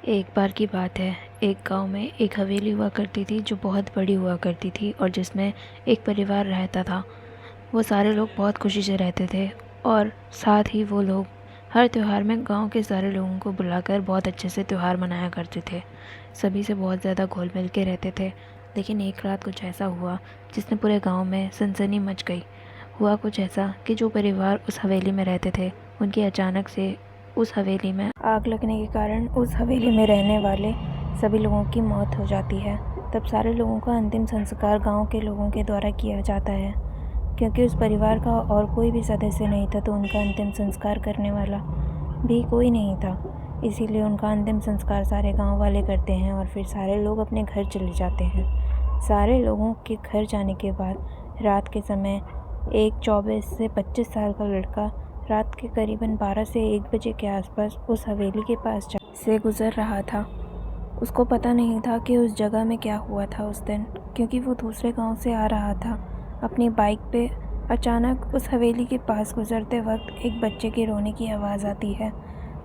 एक बार की बात है। एक गांव में एक हवेली हुआ करती थी जो बहुत बड़ी हुआ करती थी और जिसमें एक परिवार रहता था। वो सारे लोग बहुत खुशी से रहते थे और साथ ही वो लोग हर त्यौहार में गांव के सारे लोगों को बुलाकर बहुत अच्छे से त्यौहार मनाया करते थे। सभी से बहुत ज़्यादा घुल मिल के रहते थे। लेकिन एक रात कुछ ऐसा हुआ जिसने पूरे गांव में सनसनी मच गई। हुआ कुछ ऐसा कि जो परिवार उस हवेली में रहते थे उनकी अचानक से उस हवेली में आग लगने के कारण उस हवेली में रहने वाले सभी लोगों की मौत हो जाती है। तब सारे लोगों का अंतिम संस्कार गांव के लोगों के द्वारा किया जाता है। क्योंकि उस परिवार का और कोई भी सदस्य नहीं था तो उनका अंतिम संस्कार करने वाला भी कोई नहीं था। इसीलिए उनका अंतिम संस्कार सारे गांव वाले करते हैं और फिर सारे लोग अपने घर चले जाते हैं। सारे लोगों के घर जाने के बाद रात के समय एक 24 से 25 साल का लड़का रात के करीबन 12 से 1 बजे के आसपास उस हवेली के पास से गुज़र रहा था। उसको पता नहीं था कि उस जगह में क्या हुआ था उस दिन, क्योंकि वो दूसरे गांव से आ रहा था अपनी बाइक पे। अचानक उस हवेली के पास गुज़रते वक्त एक बच्चे के रोने की आवाज़ आती है।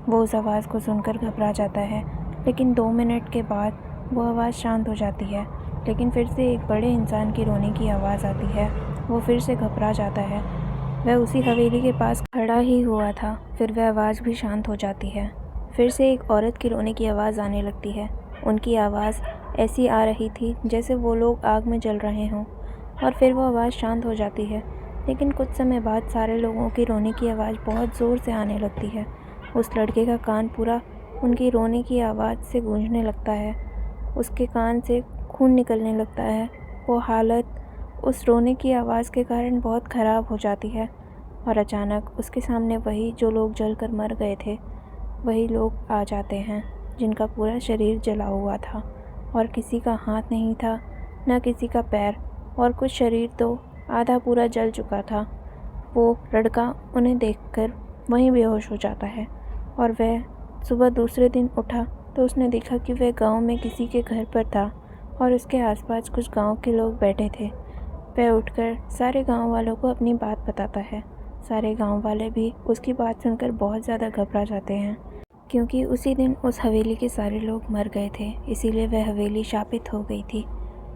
वो उस आवाज़ को सुनकर घबरा जाता है, लेकिन 2 मिनट के बाद वो आवाज़ शांत हो जाती है। लेकिन फिर से एक बड़े इंसान की रोने की आवाज़ आती है। वो फिर से घबरा जाता है। वह उसी हवेली के पास खड़ा ही हुआ था। फिर वह आवाज़ भी शांत हो जाती है। फिर से एक औरत की रोने की आवाज़ आने लगती है। उनकी आवाज़ ऐसी आ रही थी जैसे वो लोग आग में जल रहे हों, और फिर वो आवाज़ शांत हो जाती है। लेकिन कुछ समय बाद सारे लोगों की रोने की आवाज़ बहुत ज़ोर से आने लगती है। उस लड़के का कान पूरा उनकी रोने की आवाज़ से गूंजने लगता है। उसके कान से खून निकलने लगता है। वो हालत उस रोने की आवाज़ के कारण बहुत ख़राब हो जाती है और अचानक उसके सामने वही जो लोग जलकर मर गए थे वही लोग आ जाते हैं, जिनका पूरा शरीर जला हुआ था और किसी का हाथ नहीं था, न किसी का पैर, और कुछ शरीर तो आधा पूरा जल चुका था। वो लड़का उन्हें देखकर वहीं बेहोश हो जाता है और वह सुबह दूसरे दिन उठा तो उसने देखा कि वह गांव में किसी के घर पर था और उसके आसपास कुछ गांव के लोग बैठे थे। वह उठकर सारे गांव वालों को अपनी बात बताता है। सारे गांव वाले भी उसकी बात सुनकर बहुत ज़्यादा घबरा जाते हैं, क्योंकि उसी दिन उस हवेली के सारे लोग मर गए थे, इसीलिए वह हवेली शापित हो गई थी।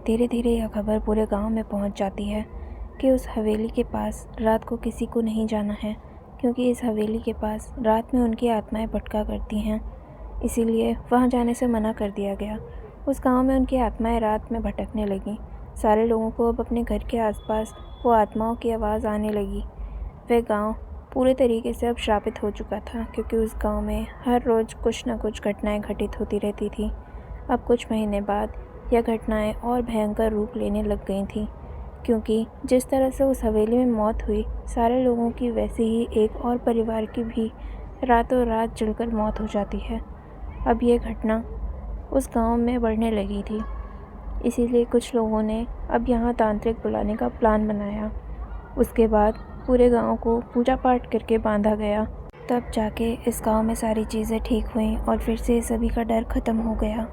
धीरे धीरे यह खबर पूरे गांव में पहुंच जाती है कि उस हवेली के पास रात को किसी को नहीं जाना है, क्योंकि इस हवेली के पास रात में उनकी आत्माएं भटका करती हैं। इसीलिए वहां जाने से मना कर दिया गया। उस गांव में उनकी आत्माएं रात में भटकने लगीं। सारे लोगों को अब अपने घर के आसपास वो आत्माओं की आवाज़ आने लगी। वह गांव पूरे तरीके से अब श्रापित हो चुका था, क्योंकि उस गांव में हर रोज़ कुछ न कुछ घटनाएं घटित होती रहती थी। अब कुछ महीने बाद यह घटनाएं और भयंकर रूप लेने लग गई थीं, क्योंकि जिस तरह से उस हवेली में मौत हुई सारे लोगों की, वैसे ही एक और परिवार की भी रातों रात जलकर मौत हो जाती है। अब यह घटना उस गांव में बढ़ने लगी थी। इसीलिए कुछ लोगों ने अब यहाँ तांत्रिक बुलाने का प्लान बनाया। उसके बाद पूरे गांव को पूजा पाठ करके बांधा गया। तब जाके इस गांव में सारी चीज़ें ठीक हुईं और फिर से सभी का डर ख़त्म हो गया।